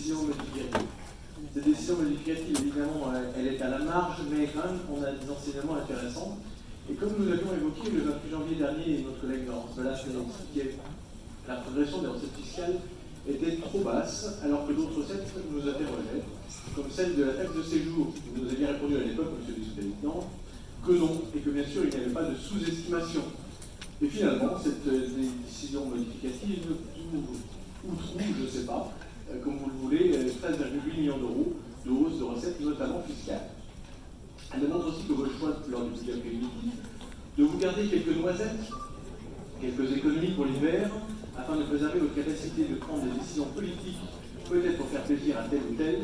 décision modificative. Cette décision modificative, évidemment, elle est à la marge, mais quand même, on a des enseignements intéressants. Et comme nous l'avions évoqué le 28 janvier dernier, notre collègue Laurence Ballas a expliqué, la progression des recettes fiscales était trop basse, alors que d'autres recettes nous interrogeaient, comme celle de la taxe de séjour. Vous nous aviez répondu à l'époque, monsieur le vice-président, que non, et que bien sûr, il n'y avait pas de sous-estimation. Et finalement, cette décision modificative ou trouve, je ne sais pas, comme vous le voulez, 13,8 millions d'euros de hausse de recettes, notamment fiscales. Elle démontre aussi que votre choix lors du budget primitif de vous garder quelques noisettes, quelques économies pour l'hiver, afin de préserver votre capacité de prendre des décisions politiques, peut-être pour faire plaisir à tel ou tel,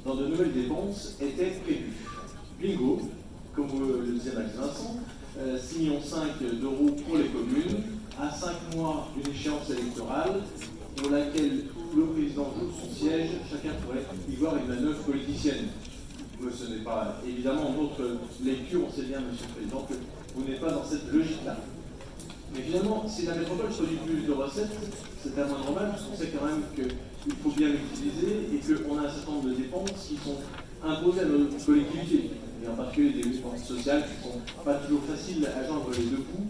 dans de nouvelles dépenses, était prévue. Bingo, comme vous le disait Max Vincent, 6,5 millions d'euros pour les communes, à 5 mois d'une échéance électorale, pour laquelle le président joue son siège, chacun pourrait y voir une manœuvre politicienne. Mais ce n'est pas, évidemment, notre lecture, on sait bien, monsieur le président, que vous n'êtes pas dans cette logique-là. Mais finalement, si la métropole produit plus de recettes, c'est un moindre mal, parce qu'on sait quand même qu'il faut bien l'utiliser et qu'on a un certain nombre de dépenses qui sont imposées à nos collectivités, et en particulier des dépenses sociales qui ne sont pas toujours faciles à joindre les deux bouts.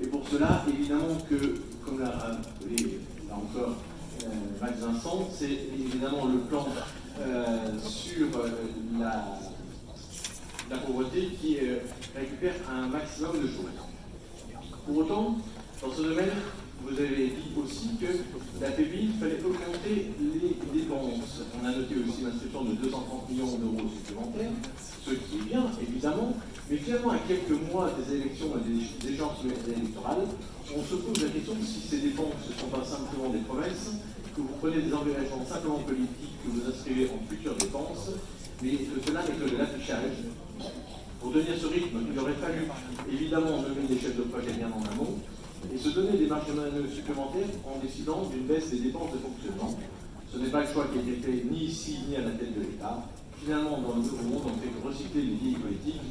Et pour cela, évidemment que, comme l'a rappelé là encore Max Vincent, c'est évidemment le plan sur la pauvreté qui récupère un maximum de choses. Pour autant, dans ce domaine, vous avez dit aussi que la PBI, il fallait augmenter les dépenses. On a noté aussi l'inscription de 230 millions d'euros supplémentaires, ce qui est bien, évidemment, mais finalement, à quelques mois des élections et des échéances électorales, on se pose la question si ces dépenses ne sont pas simplement des promesses, que vous prenez des engagements simplement politiques, que vous inscrivez en futures dépenses, mais que cela n'est que de l'affichage. Pour tenir ce rythme, il aurait fallu évidemment nommer des chefs de projet bien en amont et se donner des marges de manœuvre supplémentaires en décidant d'une baisse des dépenses de fonctionnement. Ce n'est pas le choix qui a été fait ni ici ni à la tête de l'État. Finalement, dans le nouveau monde, on fait que recycler les vieilles politiques,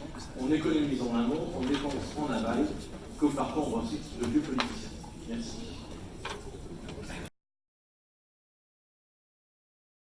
on économise en amont, on dépense en aval, comme parfois on recycle de vieux politiciens. Merci.